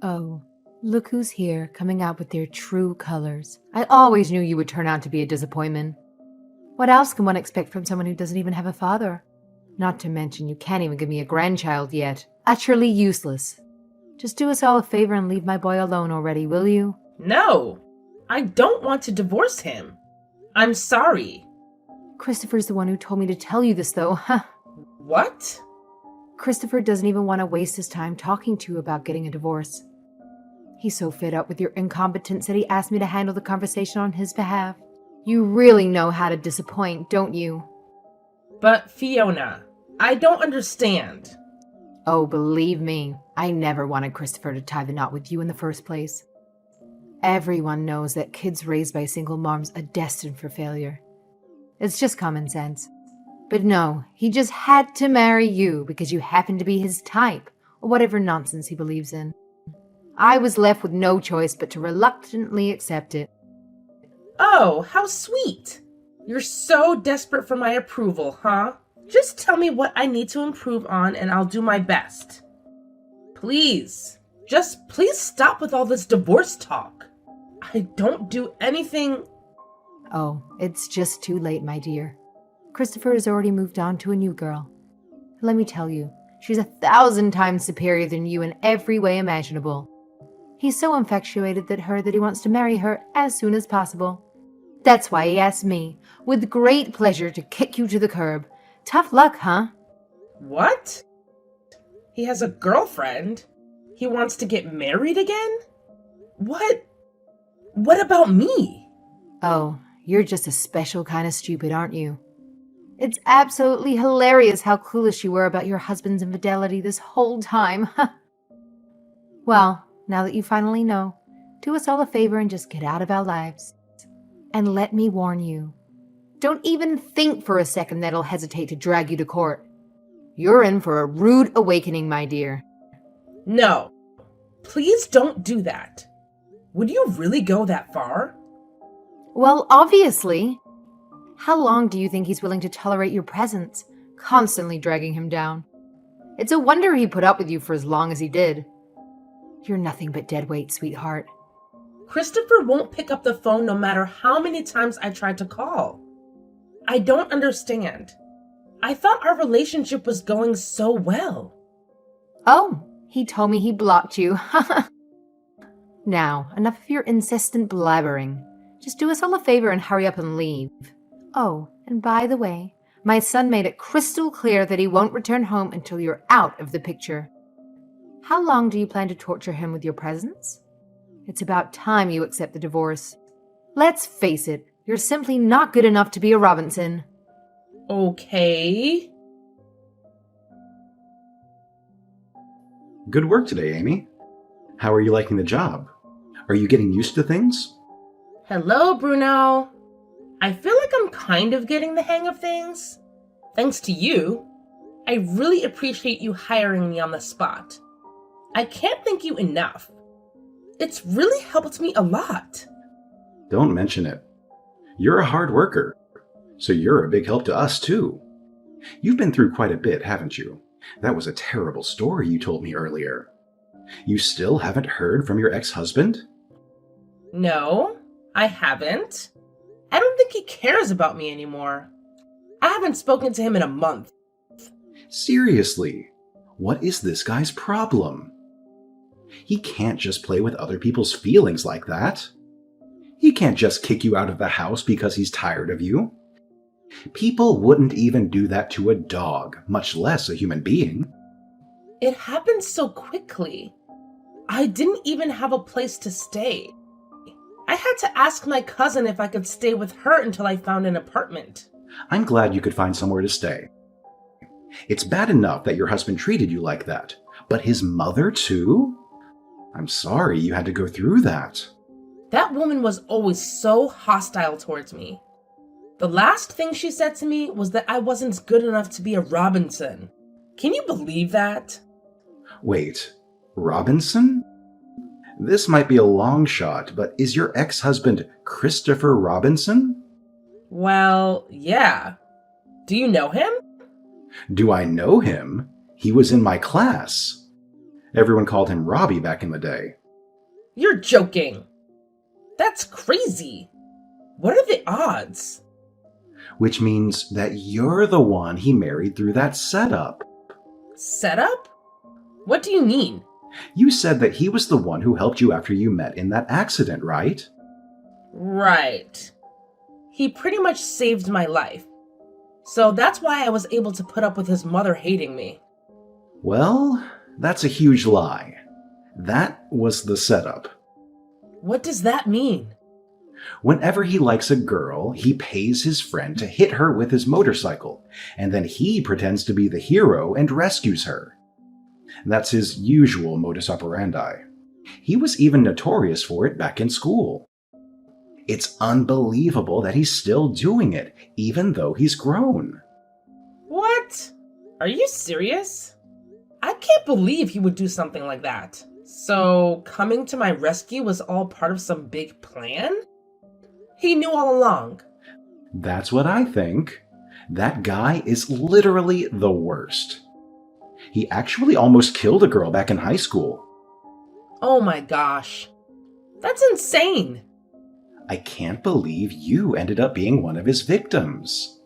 Oh, look who's here, coming out with their true colors. I always knew you would turn out to be a disappointment. What else can one expect from someone who doesn't even have a father? Not to mention you can't even give me a grandchild yet. Utterly useless. Just do us all a favor and leave my boy alone already, will you? No, I don't want to divorce him. I'm sorry. Christopher's the one who told me to tell you this, though. What? Christopher doesn't even want to waste his time talking to you about getting a divorce. He's so fed up with your incompetence that he asked me to handle the conversation on his behalf. You really know how to disappoint, don't you? But Fiona, I don't understand. Oh, believe me, I never wanted Christopher to tie the knot with you in the first place. Everyone knows that kids raised by single moms are destined for failure. It's just common sense. But no, he just had to marry you because you happen to be his type, or whatever nonsense he believes in. I was left with no choice but to reluctantly accept it. Oh, how sweet. You're so desperate for my approval, huh? Just tell me what I need to improve on and I'll do my best. Please, just please stop with all this divorce talk. I don't do anything. Oh, it's just too late, my dear. Christopher has already moved on to a new girl. Let me tell you, she's 1,000 times superior than you in every way imaginable. He's so infatuated that he wants to marry her as soon as possible. That's why he asked me, with great pleasure, to kick you to the curb. Tough luck, huh? What? He has a girlfriend? He wants to get married again? What? What about me? Oh, you're just a special kind of stupid, aren't you? It's absolutely hilarious how clueless you were about your husband's infidelity this whole time. Well, now that you finally know, do us all a favor and just get out of our lives. And let me warn you, don't even think for a second that I'll hesitate to drag you to court. You're in for a rude awakening, my dear. No, please don't do that. Would you really go that far? Well, obviously. How long do you think he's willing to tolerate your presence, constantly dragging him down? It's a wonder he put up with you for as long as he did. You're nothing but dead weight, sweetheart. Christopher won't pick up the phone no matter how many times I tried to call. I don't understand. I thought our relationship was going so well. Oh, he told me he blocked you. Now, enough of your insistent blabbering. Just do us all a favor and hurry up and leave. Oh, and by the way, my son made it crystal clear that he won't return home until you're out of the picture. How long do you plan to torture him with your presence? It's about time you accept the divorce. Let's face it, you're simply not good enough to be a Robinson. Okay. Good work today, Amy. How are you liking the job? Are you getting used to things? Hello, Bruno. I feel like I'm kind of getting the hang of things. Thanks to you. I really appreciate you hiring me on the spot. I can't thank you enough. It's really helped me a lot. Don't mention it. You're a hard worker, so you're a big help to us, too. You've been through quite a bit, haven't you? That was a terrible story you told me earlier. You still haven't heard from your ex-husband? No, I haven't. I don't think he cares about me anymore. I haven't spoken to him in a month. Seriously, what is this guy's problem? He can't just play with other people's feelings like that. He can't just kick you out of the house because he's tired of you. People wouldn't even do that to a dog, much less a human being. It happened so quickly. I didn't even have a place to stay. I had to ask my cousin if I could stay with her until I found an apartment. I'm glad you could find somewhere to stay. It's bad enough that your husband treated you like that, but his mother too? I'm sorry you had to go through that. That woman was always so hostile towards me. The last thing she said to me was that I wasn't good enough to be a Robinson. Can you believe that? Wait, Robinson? This might be a long shot, but is your ex-husband Christopher Robinson? Well, yeah. Do you know him? Do I know him? He was in my class. Everyone called him Robbie back in the day. You're joking. That's crazy. What are the odds? Which means that you're the one he married through that setup. Setup? What do you mean? You said that he was the one who helped you after you met in that accident, right? Right. He pretty much saved my life. So that's why I was able to put up with his mother hating me. Well, that's a huge lie. That was the setup. What does that mean? Whenever he likes a girl, he pays his friend to hit her with his motorcycle, and then he pretends to be the hero and rescues her. That's his usual modus operandi. He was even notorious for it back in school. It's unbelievable that he's still doing it, even though he's grown. What? Are you serious? I can't believe he would do something like that. So, coming to my rescue was all part of some big plan? He knew all along. That's what I think. That guy is literally the worst. He actually almost killed a girl back in high school. Oh my gosh. That's insane. I can't believe you ended up being one of his victims.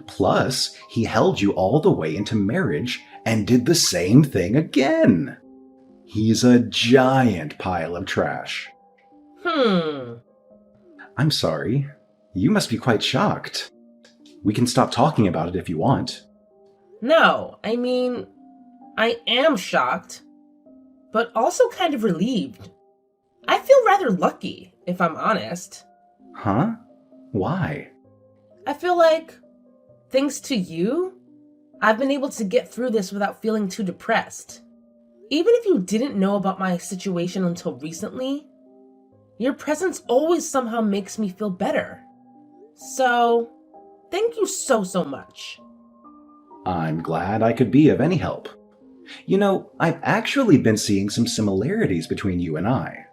Plus, he held you all the way into marriage and did the same thing again. He's a giant pile of trash. I'm sorry. You must be quite shocked. We can stop talking about it if you want. No, I mean, I am shocked, but also kind of relieved. I feel rather lucky, if I'm honest. Huh? Why? I feel like, thanks to you, I've been able to get through this without feeling too depressed. Even if you didn't know about my situation until recently, your presence always somehow makes me feel better. So, thank you so much. I'm glad I could be of any help. You know, I've actually been seeing some similarities between you and I.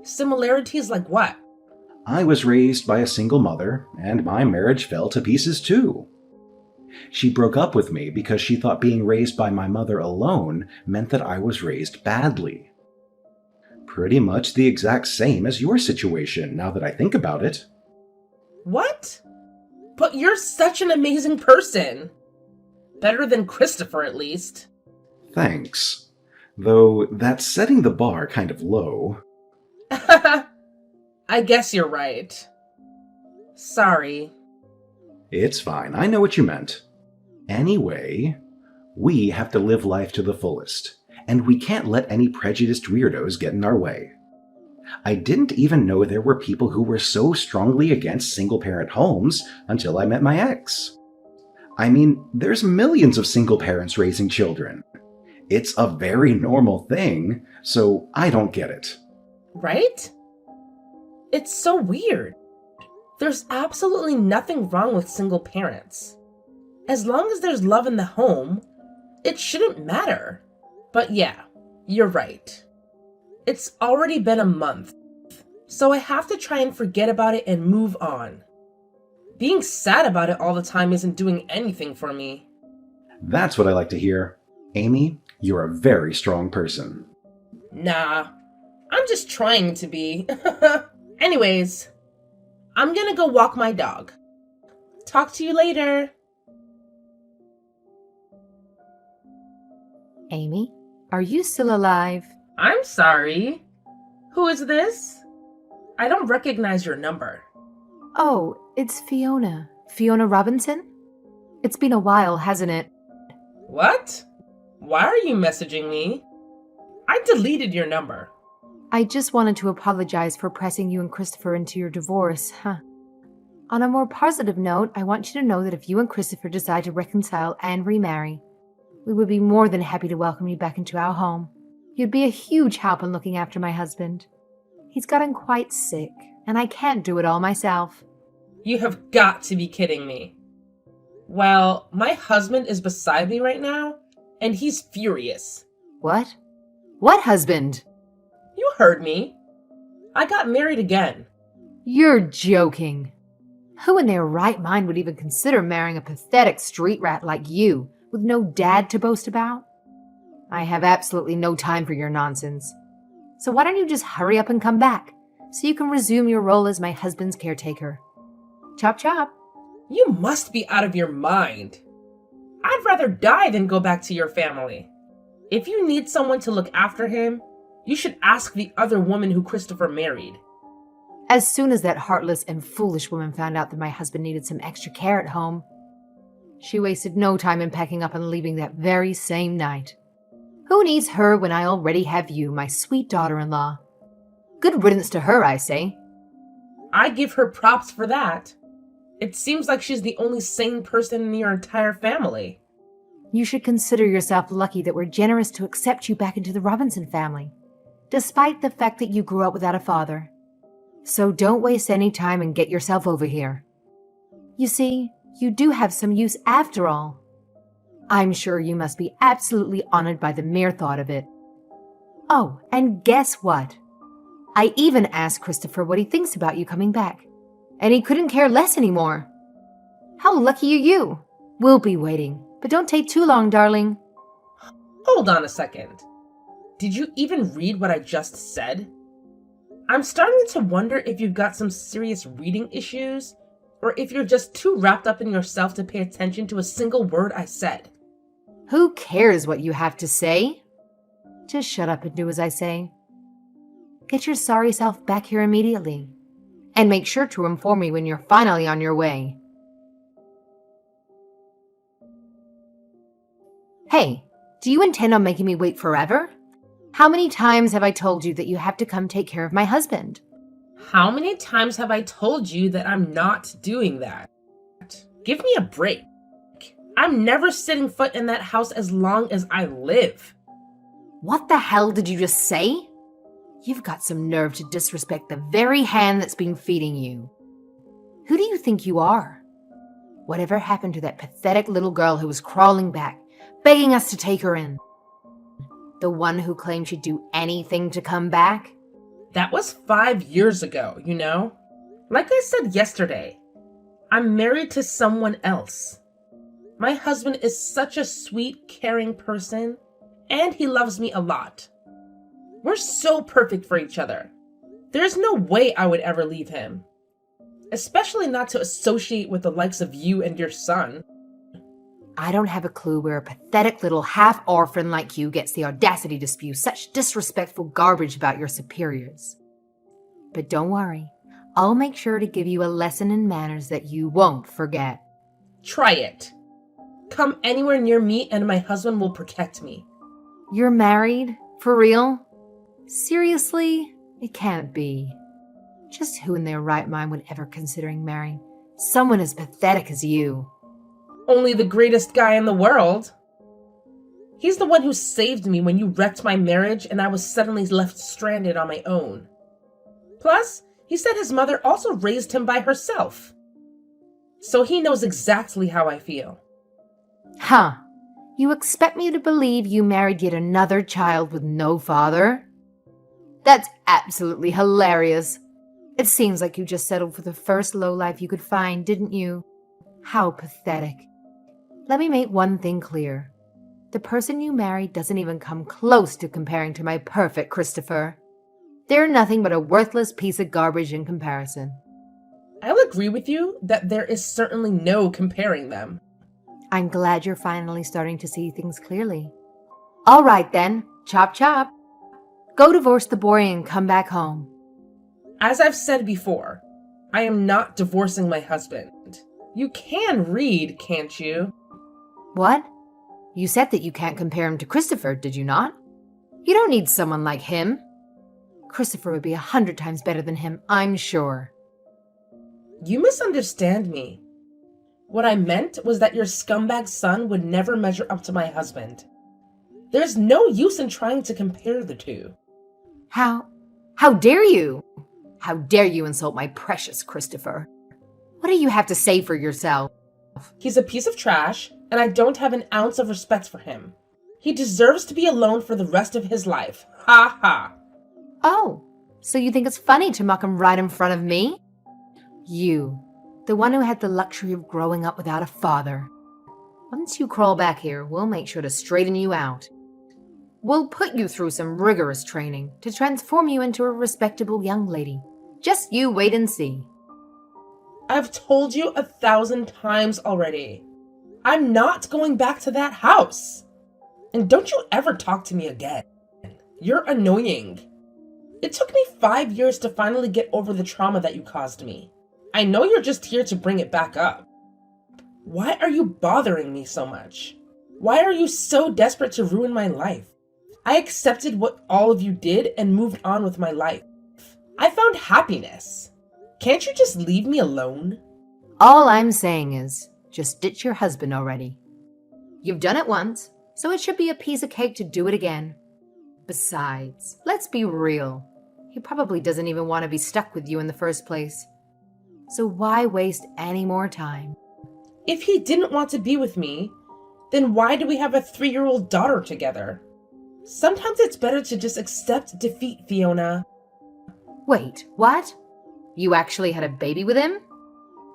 Similarities like what? I was raised by a single mother, and my marriage fell to pieces too. She broke up with me because she thought being raised by my mother alone meant that I was raised badly. Pretty much the exact same as your situation, now that I think about it. What? But you're such an amazing person. Better than Christopher, at least. Thanks. Though that's setting the bar kind of low. I guess you're right. Sorry. It's fine, I know what you meant. Anyway, we have to live life to the fullest, and we can't let any prejudiced weirdos get in our way. I didn't even know there were people who were so strongly against single-parent homes until I met my ex. I mean, there's millions of single parents raising children. It's a very normal thing, so I don't get it. Right? It's so weird. There's absolutely nothing wrong with single parents. As long as there's love in the home, it shouldn't matter. But yeah, you're right. It's already been a month, so I have to try and forget about it and move on. Being sad about it all the time isn't doing anything for me. That's what I like to hear. Amy, you're a very strong person. Nah, I'm just trying to be. Anyways, I'm gonna go walk my dog. Talk to you later. Amy, are you still alive? I'm sorry. Who is this? I don't recognize your number. Oh, it's Fiona. Fiona Robinson? It's been a while, hasn't it? What? Why are you messaging me? I deleted your number. I just wanted to apologize for pressing you and Christopher into your divorce, huh? On a more positive note, I want you to know that if you and Christopher decide to reconcile and remarry, we would be more than happy to welcome you back into our home. You'd be a huge help in looking after my husband. He's gotten quite sick, and I can't do it all myself. You have got to be kidding me. Well, my husband is beside me right now, and he's furious. What? What husband? You heard me. I got married again. You're joking. Who in their right mind would even consider marrying a pathetic street rat like you, with no dad to boast about? I have absolutely no time for your nonsense. So why don't you just hurry up and come back, so you can resume your role as my husband's caretaker? Chop chop. You must be out of your mind. I'd rather die than go back to your family. If you need someone to look after him, you should ask the other woman who Christopher married. As soon as that heartless and foolish woman found out that my husband needed some extra care at home, she wasted no time in packing up and leaving that very same night. Who needs her when I already have you, my sweet daughter-in-law? Good riddance to her, I say. I give her props for that. It seems like she's the only sane person in your entire family. You should consider yourself lucky that we're generous to accept you back into the Robinson family, despite the fact that you grew up without a father. So don't waste any time and get yourself over here. You see, you do have some use after all. I'm sure you must be absolutely honored by the mere thought of it. Oh, and guess what? I even asked Christopher what he thinks about you coming back, and he couldn't care less anymore. How lucky are you? We'll be waiting, but don't take too long, darling. Hold on a second. Did you even read what I just said? I'm starting to wonder if you've got some serious reading issues, or if you're just too wrapped up in yourself to pay attention to a single word I said. Who cares what you have to say? Just shut up and do as I say. Get your sorry self back here immediately, and make sure to inform me when you're finally on your way. Hey, do you intend on making me wait forever? How many times have I told you that you have to come take care of my husband? How many times have I told you that I'm not doing that? Give me a break. I'm never setting foot in that house as long as I live. What the hell did you just say? You've got some nerve to disrespect the very hand that's been feeding you. Who do you think you are? Whatever happened to that pathetic little girl who was crawling back, begging us to take her in? The one who claimed she'd do anything to come back? That was 5 years ago, you know? Like I said yesterday, I'm married to someone else. My husband is such a sweet, caring person, and he loves me a lot. We're so perfect for each other. There's no way I would ever leave him. Especially not to associate with the likes of you and your son. I don't have a clue where a pathetic little half-orphan like you gets the audacity to spew such disrespectful garbage about your superiors. But don't worry, I'll make sure to give you a lesson in manners that you won't forget. Try it. Come anywhere near me and my husband will protect me. You're married? For real? Seriously? It can't be. Just who in their right mind would ever considering marrying someone as pathetic as you? Only the greatest guy in the world. He's the one who saved me when you wrecked my marriage and I was suddenly left stranded on my own. Plus, he said his mother also raised him by herself. So he knows exactly how I feel. Huh. You expect me to believe you married yet another child with no father? That's absolutely hilarious. It seems like you just settled for the first lowlife you could find, didn't you? How pathetic. Let me make one thing clear. The person you married doesn't even come close to comparing to my perfect Christopher. They're nothing but a worthless piece of garbage in comparison. I'll agree with you that there is certainly no comparing them. I'm glad you're finally starting to see things clearly. All right then, chop chop. Go divorce the boy and come back home. As I've said before, I am not divorcing my husband. You can read, can't you? What? You said that you can't compare him to Christopher, did you not? You don't need someone like him. Christopher would be 100 times better than him, I'm sure. You misunderstand me. What I meant was that your scumbag son would never measure up to my husband. There's no use in trying to compare the two. How dare you? How dare you insult my precious Christopher? What do you have to say for yourself? He's a piece of trash, and I don't have an ounce of respect for him. He deserves to be alone for the rest of his life. Ha ha. Oh, so you think it's funny to mock him right in front of me? You, the one who had the luxury of growing up without a father. Once you crawl back here, we'll make sure to straighten you out. We'll put you through some rigorous training to transform you into a respectable young lady. Just you wait and see. I've told you 1,000 times already. I'm not going back to that house. And don't you ever talk to me again. You're annoying. It took me 5 years to finally get over the trauma that you caused me. I know you're just here to bring it back up. Why are you bothering me so much? Why are you so desperate to ruin my life? I accepted what all of you did and moved on with my life. I found happiness. Can't you just leave me alone? All I'm saying is, just ditch your husband already. You've done it once, so it should be a piece of cake to do it again. Besides, let's be real. He probably doesn't even want to be stuck with you in the first place. So why waste any more time? If he didn't want to be with me, then why do we have a 3-year-old daughter together? Sometimes it's better to just accept defeat, Fiona. Wait, what? You actually had a baby with him?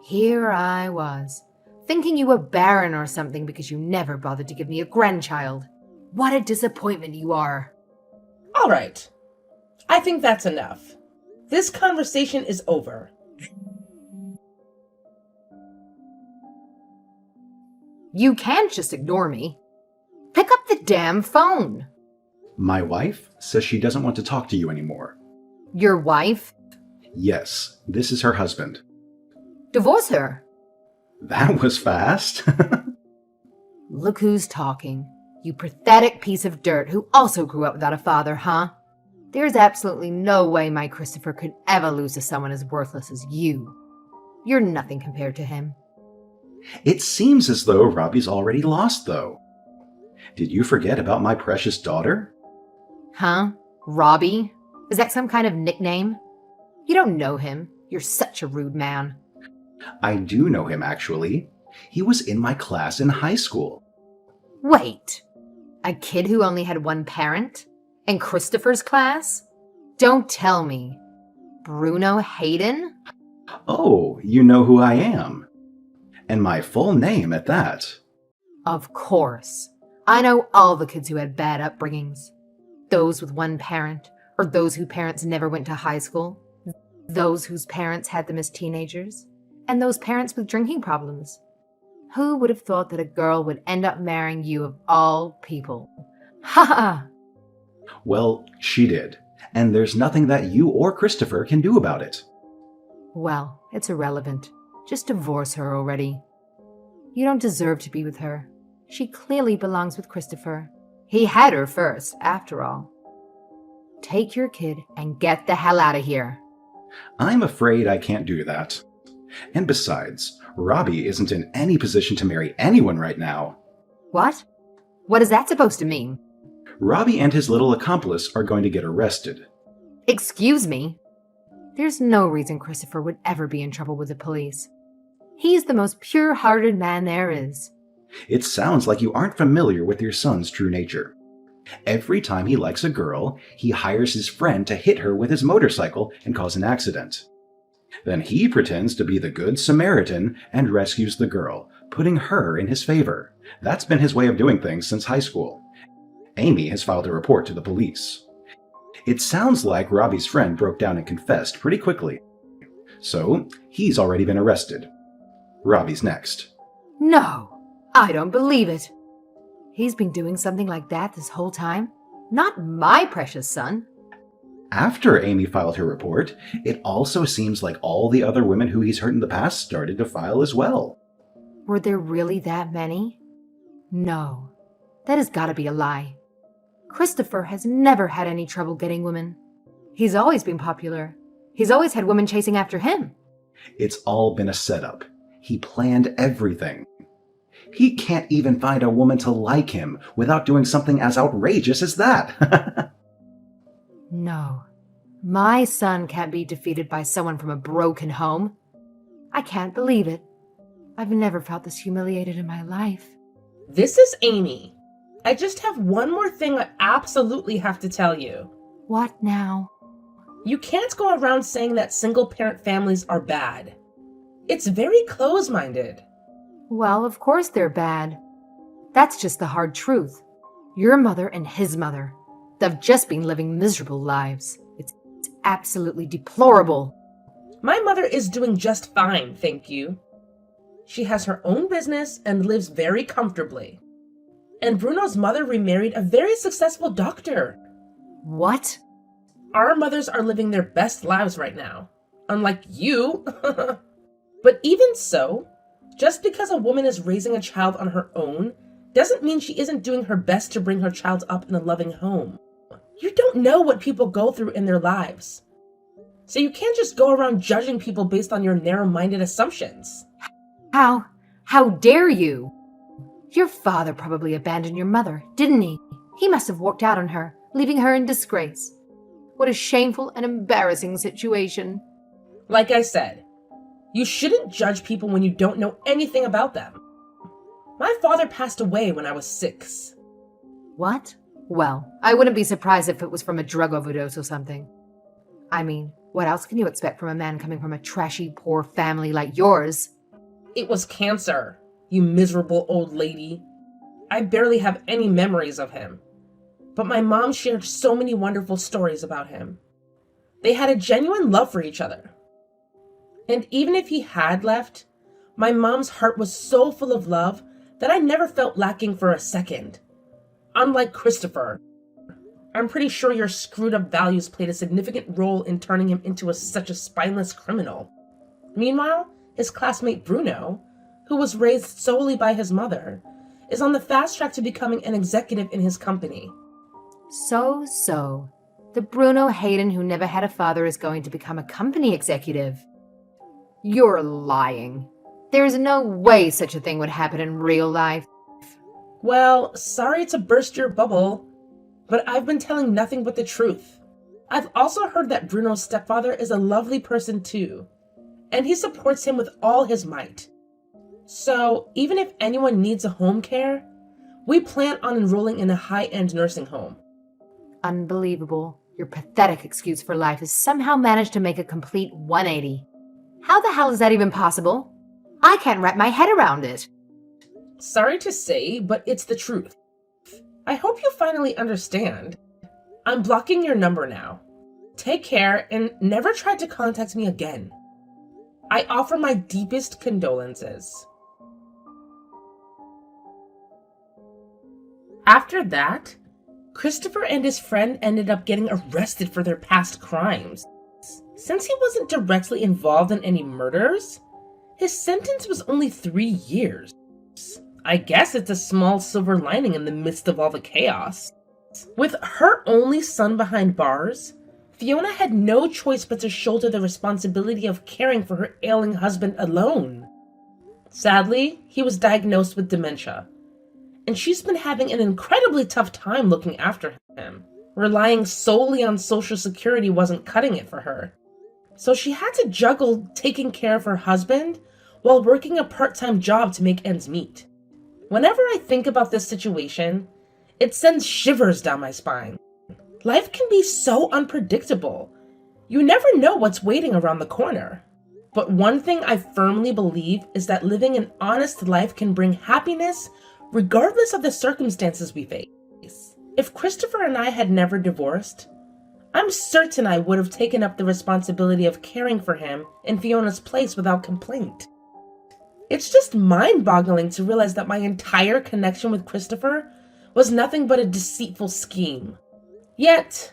Here I was, thinking you were barren or something because you never bothered to give me a grandchild. What a disappointment you are. All right. I think that's enough. This conversation is over. You can't just ignore me. Pick up the damn phone. My wife says she doesn't want to talk to you anymore. Your wife? Yes, this is her husband. Divorce her. That was fast. Look who's talking. You pathetic piece of dirt who also grew up without a father, huh? There's absolutely no way my Christopher could ever lose to someone as worthless as you. You're nothing compared to him. It seems as though Robbie's already lost, though. Did you forget about my precious daughter? Huh? Robbie? Is that some kind of nickname? You don't know him. You're such a rude man. I do know him, actually. He was in my class in high school. Wait. A kid who only had one parent? In Christopher's class? Don't tell me. Bruno Hayden? Oh, you know who I am. And my full name at that. Of course. I know all the kids who had bad upbringings. Those with one parent, or those whose parents never went to high school. Those whose parents had them as teenagers. And those parents with drinking problems. Who would have thought that a girl would end up marrying you of all people? Ha ha! Well, she did. And there's nothing that you or Christopher can do about it. Well, it's irrelevant. Just divorce her already. You don't deserve to be with her. She clearly belongs with Christopher. He had her first, after all. Take your kid and get the hell out of here. I'm afraid I can't do that. And besides, Robbie isn't in any position to marry anyone right now. What? What is that supposed to mean? Robbie and his little accomplice are going to get arrested. Excuse me? There's no reason Christopher would ever be in trouble with the police. He's the most pure-hearted man there is. It sounds like you aren't familiar with your son's true nature. Every time he likes a girl, he hires his friend to hit her with his motorcycle and cause an accident. Then he pretends to be the Good Samaritan and rescues the girl, putting her in his favor. That's been his way of doing things since high school. Amy has filed a report to the police. It sounds like Robbie's friend broke down and confessed pretty quickly. So, he's already been arrested. Robbie's next. No, I don't believe it. He's been doing something like that this whole time? Not my precious son. After Amy filed her report, it also seems like all the other women who he's hurt in the past started to file as well. Were there really that many? No, that has got to be a lie. Christopher has never had any trouble getting women. He's always been popular. He's always had women chasing after him. It's all been a setup. He planned everything. He can't even find a woman to like him without doing something as outrageous as that. No, my son can't be defeated by someone from a broken home. I can't believe it. I've never felt this humiliated in my life. This is Amy. I just have one more thing I absolutely have to tell you. What now? You can't go around saying that single-parent families are bad. It's very close-minded. Well, of course they're bad. That's just the hard truth. Your mother and his mother. They've just been living miserable lives. It's absolutely deplorable. My mother is doing just fine, thank you. She has her own business and lives very comfortably. And Bruno's mother remarried a very successful doctor. What? Our mothers are living their best lives right now. Unlike you. But even so, just because a woman is raising a child on her own doesn't mean she isn't doing her best to bring her child up in a loving home. You don't know what people go through in their lives. So you can't just go around judging people based on your narrow-minded assumptions. How dare you? Your father probably abandoned your mother, didn't he? He must have walked out on her, leaving her in disgrace. What a shameful and embarrassing situation. Like I said, you shouldn't judge people when you don't know anything about them. My father passed away when I was 6. What? Well, I wouldn't be surprised if it was from a drug overdose or something. I mean, what else can you expect from a man coming from a trashy, poor family like yours? It was cancer, you miserable old lady. I barely have any memories of him. But my mom shared so many wonderful stories about him. They had a genuine love for each other. And even if he had left, my mom's heart was so full of love that I never felt lacking for a second. Unlike Christopher, I'm pretty sure your screwed up values played a significant role in turning him into such a spineless criminal. Meanwhile, his classmate Bruno, who was raised solely by his mother, is on the fast track to becoming an executive in his company. So. The Bruno Hayden who never had a father is going to become a company executive. You're lying. There is no way such a thing would happen in real life. Well, sorry to burst your bubble, but I've been telling nothing but the truth. I've also heard that Bruno's stepfather is a lovely person too, and he supports him with all his might. So, even if anyone needs a home care, we plan on enrolling in a high-end nursing home. Unbelievable. Your pathetic excuse for life has somehow managed to make a complete 180. How the hell is that even possible? I can't wrap my head around it. Sorry to say, but it's the truth. I hope you finally understand. I'm blocking your number now. Take care and never try to contact me again. I offer my deepest condolences. After that, Christopher and his friend ended up getting arrested for their past crimes. Since he wasn't directly involved in any murders, his sentence was only 3 years. I guess it's a small silver lining in the midst of all the chaos. With her only son behind bars, Fiona had no choice but to shoulder the responsibility of caring for her ailing husband alone. Sadly, he was diagnosed with dementia, and she's been having an incredibly tough time looking after him. Relying solely on Social Security wasn't cutting it for her, so she had to juggle taking care of her husband while working a part-time job to make ends meet. Whenever I think about this situation, it sends shivers down my spine. Life can be so unpredictable. You never know what's waiting around the corner. But one thing I firmly believe is that living an honest life can bring happiness regardless of the circumstances we face. If Christopher and I had never divorced, I'm certain I would have taken up the responsibility of caring for him in Fiona's place without complaint. It's just mind-boggling to realize that my entire connection with Christopher was nothing but a deceitful scheme. Yet,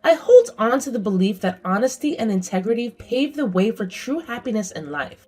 I hold on to the belief that honesty and integrity pave the way for true happiness in life.